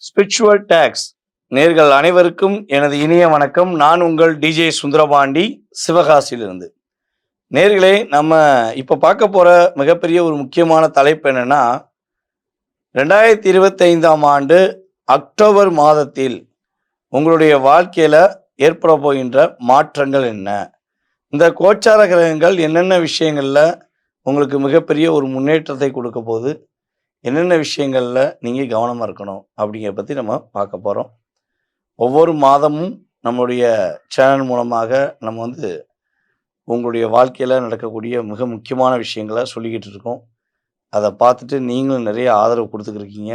Spiritual tax நேர்கள் அனைவருக்கும் எனது இனிய வணக்கம். நான் உங்கள் டிஜே சுந்தரபாண்டி, சிவகாசியிலிருந்து. நேர்களே, நம்ம இப்போ பார்க்க போகிற மிகப்பெரிய ஒரு முக்கியமான தலைப்பு என்னென்னா, 2025ஆம் ஆண்டு அக்டோபர் மாதத்தில் உங்களுடைய வாழ்க்கையில் ஏற்பட போகின்ற மாற்றங்கள் என்ன, இந்த கோச்சார கிரகங்கள் என்னென்ன விஷயங்களில் உங்களுக்கு மிகப்பெரிய ஒரு முன்னேற்றத்தை கொடுக்க போகுது, என்னென்ன விஷயங்களில் நீங்கள் கவனமாக இருக்கணும் அப்படிங்கிறத பற்றி நம்ம பார்க்க போகிறோம். ஒவ்வொரு மாதமும் நம்மளுடைய சேனல் மூலமாக நம்ம உங்களுடைய வாழ்க்கையில் நடக்கக்கூடிய மிக முக்கியமான விஷயங்களை சொல்லிக்கிட்டு இருக்கோம். அதை பார்த்துட்டு நீங்களும் நிறைய ஆதரவு கொடுத்துக்கிருக்கீங்க.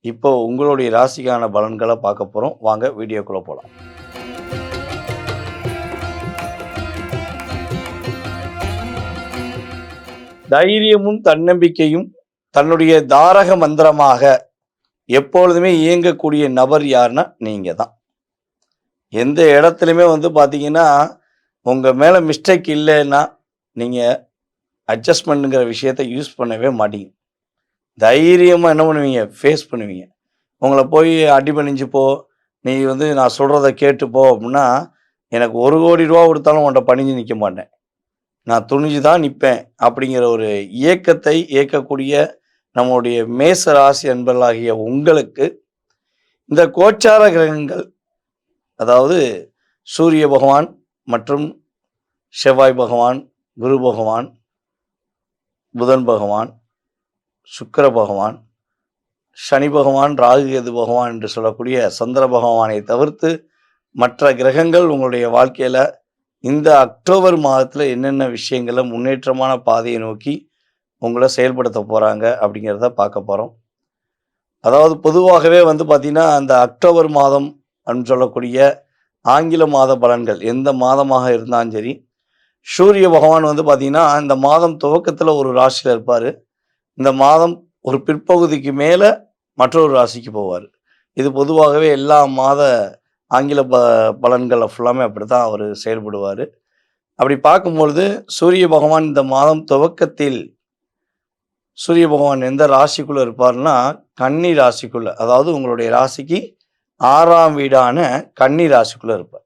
இப்போ உங்களுடைய ராசிக்கான பலன்களை பார்க்க போகிறோம். வாங்க வீடியோக்குள்ளே போகலாம். தைரியமும் தன்னம்பிக்கையும் தன்னுடைய தாரக மந்திரமாக எப்பொழுதுமே இயங்கக்கூடிய நபர் யாருன்னா நீங்கள் தான். எந்த இடத்துலையுமே பார்த்தீங்கன்னா, உங்கள் மேலே மிஸ்டேக் இல்லைன்னா நீங்கள் அட்ஜஸ்ட்மெண்ட்டுங்கிற விஷயத்தை யூஸ் பண்ணவே மாட்டீங்க. தைரியமாக என்ன பண்ணுவீங்க, ஃபேஸ் பண்ணுவீங்க. உங்களை போய் அடிபணிஞ்சு போ, நீ நான் சொல்கிறத கேட்டுப்போ அப்படின்னா, எனக்கு 1 கோடி ரூபா கொடுத்தாலும் உன்கிட்ட பணிஞ்சு நிற்க மாட்டேன், நான் துணிஞ்சு தான் நிற்பேன் அப்படிங்கிற ஒரு இயக்கத்தை இயக்கக்கூடிய நம்முடைய மேச ராசி அன்பர்களாகிய உங்களுக்கு இந்த கோச்சார கிரகங்கள், அதாவது சூரிய பகவான் மற்றும் செவ்வாய் பகவான், குரு பகவான், புதன் பகவான், சுக்கிர பகவான், சனி பகவான், ராகு கேது பகவான் என்று சொல்லக்கூடிய சந்திர பகவானை தவிர்த்து மற்ற கிரகங்கள் உங்களுடைய வாழ்க்கையில் இந்த அக்டோபர் மாதத்தில் என்னென்ன விஷயங்களை முன்னேற்றமான பாதையை நோக்கி உங்களை செயல்படுத்த போகிறாங்க அப்படிங்கிறத பார்க்க போகிறோம். அதாவது பொதுவாகவே பார்த்திங்கன்னா, அந்த அக்டோபர் மாதம் அப்படின்னு சொல்லக்கூடிய ஆங்கில மாத பலன்கள் எந்த மாதமாக இருந்தாலும் சரி, சூரிய பகவான் பார்த்திங்கன்னா இந்த மாதம் துவக்கத்தில் ஒரு ராசியில் இருப்பார். இந்த மாதம் ஒரு பிற்பகுதிக்கு மேலே மற்றொரு ராசிக்கு போவார். இது பொதுவாகவே எல்லா மாத ஆங்கில பலன்களை ஃபுல்லாமே அப்படி தான் அவர் செயல்படுவார். அப்படி பார்க்கும்பொழுது சூரிய பகவான் இந்த மாதம் துவக்கத்தில் சூரிய பகவான் எந்த ராசிக்குள்ளே இருப்பார்னா, கன்னி ராசிக்குள்ளே, அதாவது உங்களுடைய ராசிக்கு 6ஆம் வீடான கன்னி ராசிக்குள்ளே இருப்பார்.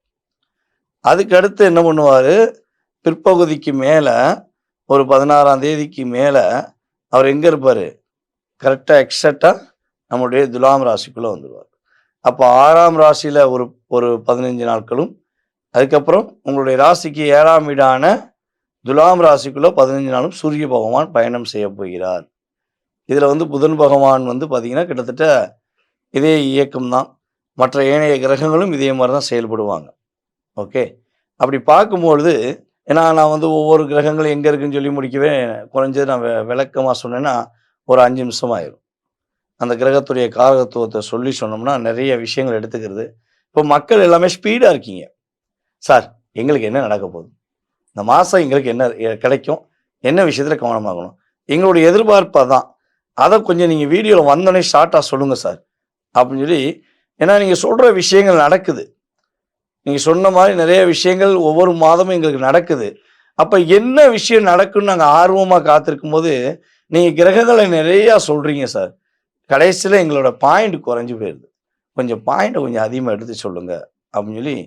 அதுக்கடுத்து என்ன பண்ணுவார், பிற்பகுதிக்கு மேலே ஒரு 16ஆம் தேதிக்கு மேலே அவர் எங்கே இருப்பார், கரெக்டாக எக்ஸாக்டாக நம்முடைய துலாம் ராசிக்குள்ளே வந்துடுவார். அப்போ 6ஆம் ராசியில் ஒரு 15 நாட்களும், அதுக்கப்புறம் உங்களுடைய ராசிக்கு 7ஆம் வீடான துலாம் ராசிக்குள்ளே 15 நாளும் சூரிய பகவான் பயணம் செய்ய போகிறார். இதில் புதன் பகவான் பார்த்திங்கன்னா கிட்டத்தட்ட இதே இயக்கம்தான். மற்ற ஏனைய கிரகங்களும் இதே மாதிரி தான் செயல்படுவாங்க. ஓகே, அப்படி பார்க்கும்பொழுது, ஏன்னா நான் ஒவ்வொரு கிரகங்களும் எங்கே இருக்குன்னு சொல்லி முடிக்கவே குறைஞ்சது நான் விளக்கமாக சொன்னேன்னா ஒரு 5 நிமிஷம் ஆயிடும். அந்த கிரகத்துடைய காரகத்துவத்தை சொல்லி சொன்னோம்னா நிறைய விஷயங்கள் எடுத்துக்கிறது. இப்போ மக்கள் எல்லாமே ஸ்பீடாக இருக்கீங்க. சார், எங்களுக்கு என்ன நடக்க போகுது, இந்த மாதம் எங்களுக்கு என்ன கிடைக்கும், என்ன விஷயத்தில் கவனமாகணும், எங்களுடைய எதிர்பார்ப்பு தான். அதை கொஞ்சம் நீங்கள் வீடியோவில் வந்தோடனே ஷார்ட்டாக சொல்லுங்கள் சார் அப்படின்னு சொல்லி. ஏன்னா நீங்கள் சொல்கிற விஷயங்கள் நடக்குது, நீங்கள் சொன்ன மாதிரி நிறைய விஷயங்கள் ஒவ்வொரு மாதமும் எங்களுக்கு நடக்குது. அப்போ என்ன விஷயம் நடக்குன்னு நாங்கள் ஆர்வமாக காத்திருக்கும் போது நீங்கள் கிரகங்களை நிறையா சொல்கிறீங்க சார், கடைசியில் எங்களோட பாயிண்ட் குறைஞ்சி போயிடுது, கொஞ்சம் பாயிண்ட்டை கொஞ்சம் அதிகமாக எடுத்து சொல்லுங்கள் அப்படின்னு சொல்லி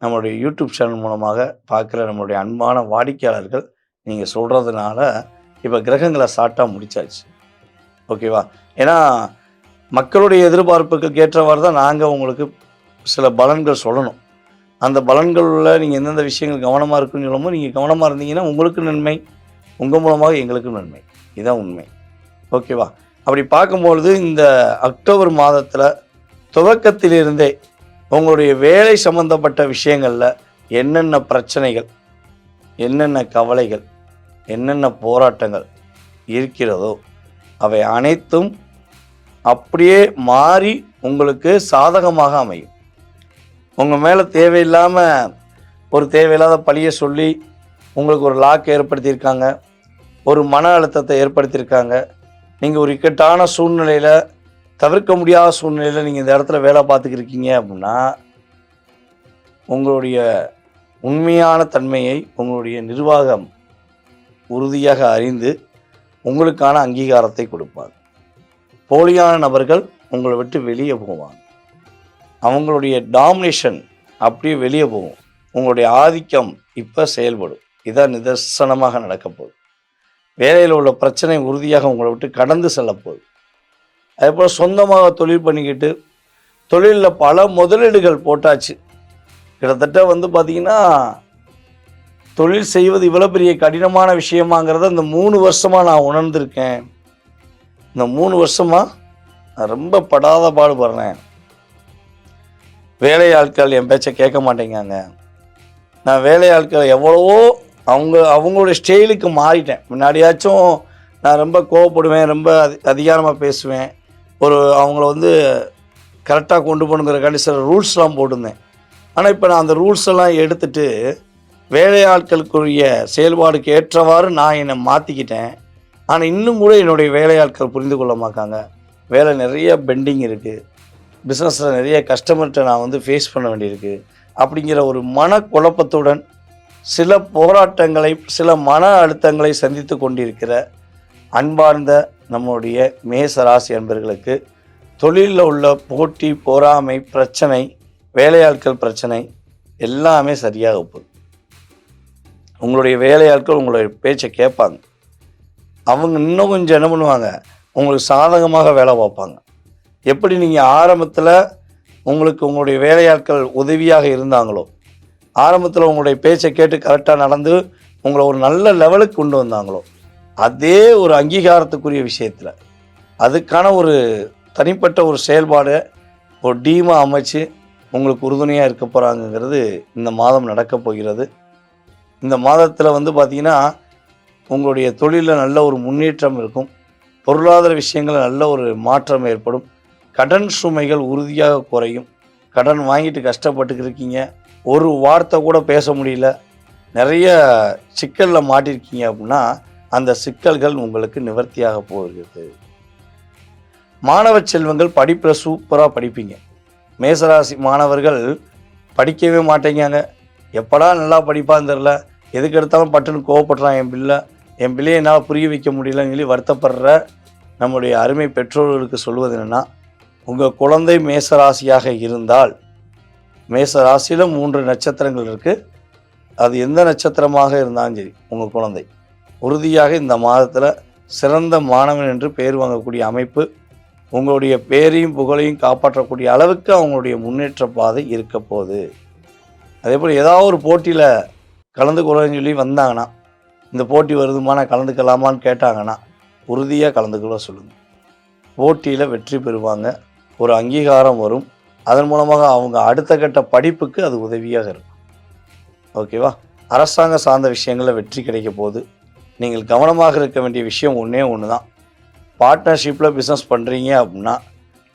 நம்மளுடைய யூடியூப் சேனல் மூலமாக பார்க்குற நம்மளுடைய அன்பான வாடிக்கையாளர்கள் நீங்கள் சொல்கிறதுனால இப்போ கிரகங்களை ஷார்ட்டாக முடிச்சாச்சு. ஓகேவா? ஏன்னா மக்களுடைய எதிர்பார்ப்புக்கு ஏற்றவாறு தான் நாங்கள் உங்களுக்கு சில பலன்கள் சொல்லணும். அந்த பலன்களில் நீங்கள் எந்தெந்த விஷயங்கள் கவனமாக இருக்குன்னு சொல்லும்போது நீங்கள் கவனமாக இருந்தீங்கன்னா உங்களுக்கு நன்மை, உங்கள் மூலமாக எங்களுக்கும் நன்மை. இதுதான் உண்மை. ஓகேவா? அப்படி பார்க்கும்பொழுது இந்த அக்டோபர் மாதத்தில் துவக்கத்திலிருந்தே உங்களுடைய வேலை சம்பந்தப்பட்ட விஷயங்களில் என்னென்ன பிரச்சனைகள், என்னென்ன கவலைகள், என்னென்ன போராட்டங்கள் இருக்கிறதோ அவை அனைத்தும் அப்படியே மாறி உங்களுக்கு சாதகமாக அமையும். உங்கள் மேலே தேவையில்லாமல் ஒரு தேவையில்லாத பழியை சொல்லி உங்களுக்கு ஒரு லாக் ஏற்படுத்தியிருக்காங்க, ஒரு மன அழுத்தத்தை ஏற்படுத்தியிருக்காங்க. நீங்கள் ஒரு இக்கட்டான சூழ்நிலையில், தவிர்க்க முடியாத சூழ்நிலையில் நீங்கள் இந்த இடத்துல வேலை பார்த்துக்கிருக்கீங்க அப்படின்னா, உங்களுடைய உண்மையான தன்மையை உங்களுடைய நிர்வாகம் உறுதியாக அறிந்து உங்களுக்கான அங்கீகாரத்தை கொடுப்பாங்க. போலியான நபர்கள் உங்களை விட்டு வெளியே போவாங்க. அவங்களுடைய டாமினேஷன் அப்படியே வெளியே போகும். உங்களுடைய ஆதிக்கம் இப்போ செயல்படும். இதான் நிதர்சனமாக நடக்க போகுது. வேலையில் உள்ள பிரச்சனை உறுதியாக உங்களை விட்டு கடந்து செல்ல போகுது. அதேபோல் சொந்தமாக தொழில் பண்ணிக்கிட்டு தொழிலில் பல முதலீடுகள் போட்டாச்சு. கிட்டத்தட்ட பார்த்திங்கன்னா தொழில் செய்வது இவ்வளோ பெரிய கடினமான விஷயமாங்கிறத இந்த 3 வருஷமாக நான் உணர்ந்திருக்கேன். இந்த 3 வருஷமாக நான் ரொம்ப படாத பாடுபடுறேன். வேலையாட்கள் என் பேச்சை கேட்க மாட்டேங்காங்க. நான் வேலையாட்கள் எவ்வளவோ அவங்களுடைய ஸ்டைலுக்கு மாறிட்டேன். முன்னாடியாச்சும் நான் ரொம்ப கோவப்படுவேன், ரொம்ப அதிகாரமாக பேசுவேன். அவங்கள கரெக்டாக கொண்டு போகணுங்கிறக்காண்டி சில ரூல்ஸ்லாம் போட்டிருந்தேன். ஆனால் இப்போ நான் அந்த ரூல்ஸ் எல்லாம் எடுத்துகிட்டு வேலையாட்களுக்குரிய செயல்பாடுக்கு ஏற்றவாறு நான் என்னை மாற்றிக்கிட்டேன். ஆனால் இன்னும் கூட என்னுடைய வேலையாட்கள் புரிந்து கொள்ள மாட்டாங்க. வேலை நிறைய பெண்டிங் இருக்குது. பிஸ்னஸில் நிறைய கஸ்டமர்கிட்ட நான் ஃபேஸ் பண்ண வேண்டியிருக்கு. அப்படிங்கிற ஒரு மனக்குழப்பத்துடன் சில போராட்டங்களை, சில மன அழுத்தங்களை சந்தித்து கொண்டிருக்கிற அன்பார்ந்த நம்முடைய மேச ராசி அன்பர்களுக்கு தொழிலில் உள்ள போட்டி, பொறாமை பிரச்சனை, வேலையாட்கள் பிரச்சனை எல்லாமே சரியாக போகுது. உங்களுடைய வேலையாட்கள் உங்களுடைய பேச்சை கேட்பாங்க. அவங்க இன்னும் கொஞ்சம் என்ன பண்ணுவாங்க, உங்களுக்கு சாதகமாக வேலை பார்ப்பாங்க. எப்படி நீங்கள் ஆரம்பத்தில் உங்களுடைய வேலையாட்கள் உதவியாக இருந்தாங்களோ, ஆரம்பத்தில் உங்களுடைய பேச்சை கேட்டு கரெக்டாக நடந்து உங்களை ஒரு நல்ல லெவலுக்கு கொண்டு வந்தாங்களோ, அதே ஒரு அங்கீகாரத்துக்குரிய விஷயத்தில் அதுக்கான ஒரு தனிப்பட்ட ஒரு செயல்பாடு ஒரு டீமாக அமைச்சு உங்களுக்கு உறுதுணையாக இருக்க போகிறாங்கங்கிறது இந்த மாதம் நடக்கப் போகிறது. இந்த மாதத்தில் பார்த்திங்கன்னா உங்களுடைய தொழிலில் நல்ல ஒரு முன்னேற்றம் இருக்கும். பொருளாதார விஷயங்களில் நல்ல ஒரு மாற்றம் ஏற்படும். கடன் சுமைகள் உறுதியாக குறையும். கடன் வாங்கிட்டு கஷ்டப்பட்டுக்கிட்டு இருக்கீங்க, ஒரு வார்த்தை கூட பேச முடியல, நிறைய சிக்கலில் மாட்டிருக்கீங்க அப்படின்னா அந்த சிக்கல்கள் உங்களுக்கு நிவர்த்தியாக போகிறது. மாணவ செல்வங்கள் படிப்பில் சூப்பராக படிப்பீங்க. மேசராசி மாணவர்கள் படிக்கவே மாட்டேங்காங்க. எப்படா நல்லா படிப்பான்னு தெரில, எதுக்கு எடுத்தாலும் பட்டுன்னு கோவப்படுறான். என் பிள்ளையை என்னால் புரிய வைக்க முடியலன்னு சொல்லி வருத்தப்படுற நம்முடைய அருமை பெற்றோர்களுக்கு சொல்வது என்னென்னா, உங்கள் குழந்தை மேசராசியாக இருந்தால், மேசராசியில் 3 நட்சத்திரங்கள் இருக்குது, அது எந்த நட்சத்திரமாக இருந்தாலும் சரி, உங்கள் குழந்தை உறுதியாக இந்த மாதத்தில் சிறந்த மாணவன் என்று பெயர் வாங்கக்கூடிய அமைப்பு, உங்களுடைய பேரையும் புகழையும் காப்பாற்றக்கூடிய அளவுக்கு அவங்களுடைய முன்னேற்ற பாதை இருக்க போகுது. அதே போல் ஏதாவது ஒரு போட்டியில் கலந்துக்கொள்ளன்னு சொல்லி வந்தாங்கன்னா, இந்த போட்டி வருதுமா நான் கலந்துக்கலாமான்னு கேட்டாங்கன்னா உறுதியாக கலந்துக்கொள்ள சொல்லுங்கள். போட்டியில் வெற்றி பெறுவாங்க, ஒரு அங்கீகாரம் வரும். அதன் மூலமாக அவங்க அடுத்த கட்ட படிப்புக்கு அது உதவியாக இருக்கும். ஓகேவா? அரசாங்க சார்ந்த விஷயங்களில் வெற்றி கிடைக்க போகுது. நீங்கள் கவனமாக இருக்க வேண்டிய விஷயம் ஒன்றே ஒன்று தான். பார்ட்னர்ஷிப்பில் பிஸ்னஸ் பண்ணுறீங்க அப்படின்னா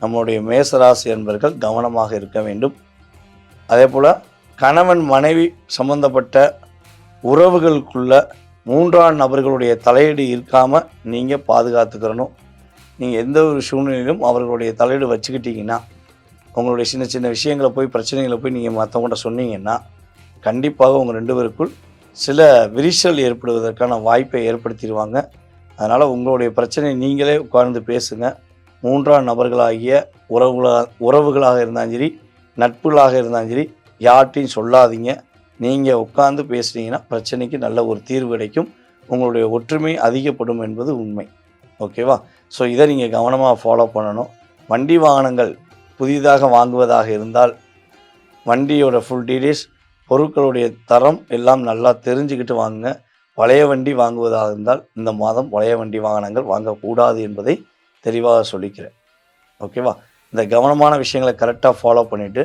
நம்மளுடைய மேசராசி என்பர்கள் கவனமாக இருக்க வேண்டும். அதே போல் கணவன் மனைவி சம்பந்தப்பட்ட உறவுகளுக்குள்ள 3ஆம் நபர்களுடைய தலையீடு இருக்காமல் நீங்கள் பாதுகாத்துக்கிறணும். நீங்கள் எந்த ஒரு சூழ்நிலையிலும் அவர்களுடைய தலையீடு வச்சுக்கிட்டிங்கன்னா, உங்களுடைய சின்ன சின்ன விஷயங்களை போய் பிரச்சனைகளை போய் நீங்கள் மற்றவங்கள்ட்ட சொன்னீங்கன்னா கண்டிப்பாக உங்கள் 2 பேருக்குள் சில விரிசல் ஏற்படுவதற்கான வாய்ப்பை ஏற்படுத்திடுவாங்க. அதனால் உங்களுடைய பிரச்சனையை நீங்களே உட்கார்ந்து பேசுங்க. 3ஆம் நபர்களாகிய உறவுகளாக இருந்தாலும் சரி, நட்புகளாக இருந்தாலும் சரி, யார்ட்டையும் சொல்லாதீங்க. நீங்கள் உட்கார்ந்து பேசுனீங்கன்னா பிரச்சனைக்கு நல்ல ஒரு தீர்வு கிடைக்கும். உங்களுடைய ஒற்றுமை அதிகப்படும் என்பது உண்மை. ஓகேவா? ஸோ இதை நீங்கள் கவனமாக ஃபாலோ பண்ணணும். வண்டி வாகனங்கள் புதிதாக வாங்குவதாக இருந்தால் வண்டியோட ஃபுல் டீடைல்ஸ், பொருட்களுடைய தரம் எல்லாம் நல்லா தெரிஞ்சுக்கிட்டு வாங்குங்க. பழைய வண்டி வாங்குவதாக இருந்தால் இந்த மாதம் பழைய வண்டி வாகனங்கள் வாங்கக்கூடாது என்பதை தெளிவாக சொல்லிக்கிறேன். ஓகேவா? இந்த கவனமான விஷயங்களை கரெக்டாக ஃபாலோ பண்ணிவிட்டு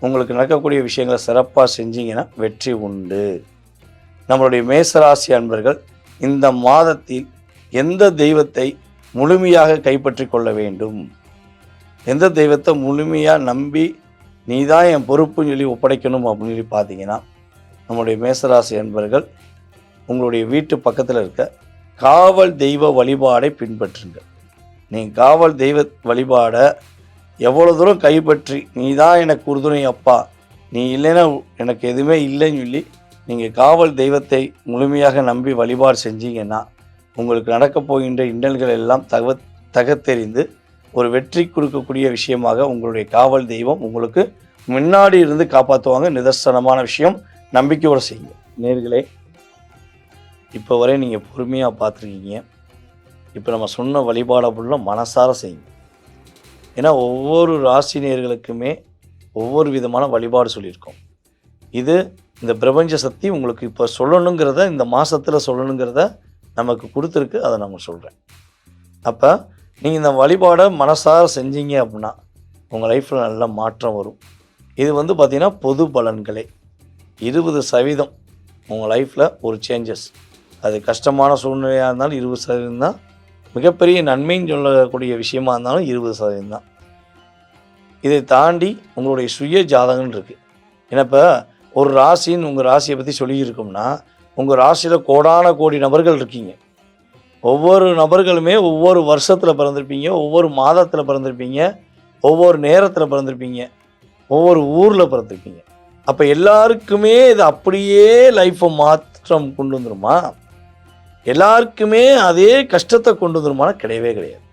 உங்களுக்கு நடக்கக்கூடிய விஷயங்களை சிறப்பாக செஞ்சீங்கன்னா வெற்றி உண்டு. நம்மளுடைய மேசராசி அன்பர்கள் இந்த மாதத்தில் எந்த தெய்வத்தை முழுமையாக கைப்பற்றி கொள்ள வேண்டும், எந்த தெய்வத்தை முழுமையாக நம்பி நீ தான் என் பொறுப்புன்னு சொல்லி ஒப்படைக்கணும் அப்படின்னு சொல்லி பார்த்தீங்கன்னா, நம்முடைய மேசராசி அன்பர்கள் உங்களுடைய வீட்டு பக்கத்தில் இருக்க காவல் தெய்வ வழிபாடை பின்பற்றுங்க. நீங்கள் காவல் தெய்வ வழிபாடை எவ்வளோ தூரம் கைப்பற்றி நீ தான் எனக்கு உறுதுணை அப்பா, நீ இல்லைன்னா எனக்கு எதுவுமே இல்லைன்னு சொல்லி நீங்கள் காவல் தெய்வத்தை முழுமையாக நம்பி வழிபாடு செஞ்சீங்கன்னா உங்களுக்கு நடக்கப் போகின்ற இன்னல்கள் எல்லாம் தகத்தெறிந்து ஒரு வெற்றி கொடுக்கக்கூடிய விஷயமாக உங்களுடைய காவல் தெய்வம் உங்களுக்கு முன்னாடி இருந்து காப்பாற்றுவாங்க. நிதர்சனமான விஷயம். நம்பிக்கையோடு செய்யுங்க. நேர்களே, இப்போ வரை நீங்கள் பொறுமையாக பார்த்துருக்கீங்க. இப்போ நம்ம சொன்ன வழிபாடை ஃபுல்லாக மனசார செய்யுங்க. ஏன்னா ஒவ்வொரு ராசி நேயர்களுக்குமே ஒவ்வொரு விதமான வழிபாடு சொல்லியிருக்கோம். இது இந்த பிரபஞ்ச சக்தி உங்களுக்கு இப்போ சொல்லணுங்கிறத, இந்த மாதத்தில் சொல்லணுங்கிறத நமக்கு கொடுத்துருக்கு. அதை நம்ம சொல்கிறேன். அப்போ நீங்கள் இந்த வழிபாடை மனசார செஞ்சீங்க அப்படின்னா உங்கள் லைஃப்பில் நல்ல மாற்றம் வரும். இது வந்து பார்த்திங்கன்னா பொது பலன்களே 20% உங்கள் லைஃப்பில் ஒரு சேஞ்சஸ். அது கஷ்டமான சூழ்நிலையாக இருந்தாலும் 20% தான். மிகப்பெரிய நன்மைன்னு சொல்லக்கூடிய விஷயமா இருந்தாலும் 20% தான். இதை தாண்டி உங்களுடைய சுய ஜாதகம்னு இருக்குது. ஏன்னா இப்போ ஒரு ராசின்னு உங்கள் ராசியை பற்றி சொல்லியிருக்கோம்னா, உங்கள் ராசியில் கோடான கோடி நபர்கள் இருக்கீங்க. ஒவ்வொரு நபர்களுமே ஒவ்வொரு வருஷத்தில் பிறந்திருப்பீங்க, ஒவ்வொரு மாதத்தில் பிறந்திருப்பீங்க, ஒவ்வொரு நேரத்தில் பிறந்திருப்பீங்க, ஒவ்வொரு ஊரில் பிறந்திருப்பீங்க. அப்போ எல்லாருக்குமே இது அப்படியே லைஃப்பை மாற்றம் கொண்டு வந்துருமா? எல்லாருக்குமே அதே கஷ்டத்தை கொண்டு வந்துருமானா? கிடையவே கிடையாது.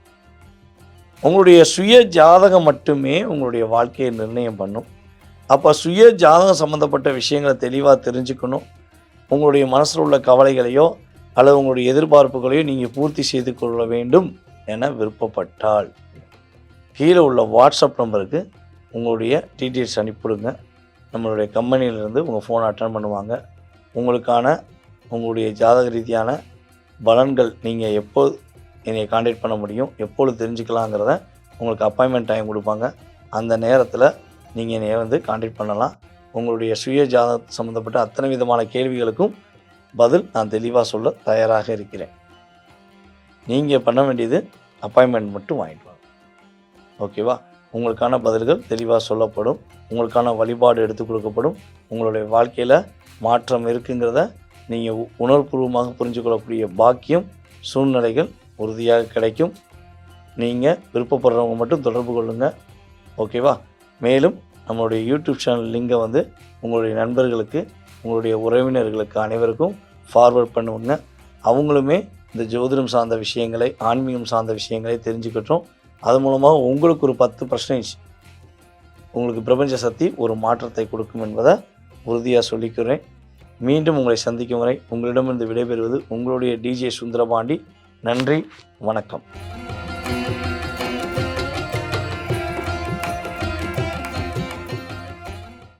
உங்களுடைய சுய ஜாதகம் மட்டுமே உங்களுடைய வாழ்க்கையை நிர்ணயம் பண்ணும். அப்போ சுய ஜாதகம் சம்மந்தப்பட்ட விஷயங்களை தெளிவாக தெரிஞ்சுக்கணும். உங்களுடைய மனசில் உள்ள கவலைகளையோ அல்லது உங்களுடைய எதிர்பார்ப்புகளையோ நீங்கள் பூர்த்தி செய்து கொள்ள வேண்டும் என விருப்பப்பட்டால் கீழே உள்ள வாட்ஸ்அப் நம்பருக்கு உங்களுடைய டீட்டெயில்ஸ் அனுப்பிவிடுங்க. நம்மளுடைய கம்பெனியிலேருந்து உங்கள் ஃபோனை அட்டன் பண்ணுவாங்க. உங்களுடைய ஜாதக ரீதியான பலன்கள் நீங்கள் எப்போது என்னை காண்டாக்ட் பண்ண முடியும், எப்பொழுது தெரிஞ்சுக்கலாங்கிறத உங்களுக்கு அப்பாயின்மெண்ட் டைம் கொடுப்பாங்க. அந்த நேரத்தில் நீங்கள் என்னை வந்து காண்டாக்ட் பண்ணலாம். உங்களுடைய சுய ஜாதகம் சம்மந்தப்பட்ட அத்தனை விதமான கேள்விகளுக்கும் பதில் நான் தெளிவாக சொல்ல தயாராக இருக்கிறேன். நீங்கள் பண்ண வேண்டியது அப்பாயின்மெண்ட் மட்டும் வாங்கிட்டு வாங்க. ஓகேவா? உங்களுக்கான பதில்கள் தெளிவாக சொல்லப்படும். உங்களுக்கான வழிபாடு எடுத்து கொடுக்கப்படும். உங்களுடைய வாழ்க்கையில் மாற்றம் இருக்குங்கிறத நீங்கள் உணர்வுபூர்வமாக புரிஞ்சுக்கொள்ளக்கூடிய பாக்கியம் சூழ்நிலைகள் உறுதியாக கிடைக்கும். நீங்கள் விருப்பப்படுறவங்க மட்டும் தொடர்பு கொள்ளுங்கள். ஓகேவா? மேலும் நம்மளுடைய யூடியூப் சேனல் லிங்கை வந்து உங்களுடைய நண்பர்களுக்கு, உங்களுடைய உறவினர்களுக்கு அனைவருக்கும் ஃபார்வர்ட் பண்ணுவாங்க. அவங்களுமே இந்த ஜோதிடம் சார்ந்த விஷயங்களை, ஆன்மீகம் சார்ந்த விஷயங்களை தெரிஞ்சுக்கிட்டோம். அது மூலமாக உங்களுக்கு ஒரு 10% உங்களுக்கு பிரபஞ்ச சக்தி ஒரு மாற்றத்தை கொடுக்கும் என்பதை உறுதியாக சொல்லிக்கிறேன். மீண்டும் உங்களை சந்திக்கும் வரை உங்களிடமிருந்து விடைபெறுவது உங்களுடைய DJ சுந்தரபாண்டி. நன்றி, வணக்கம்.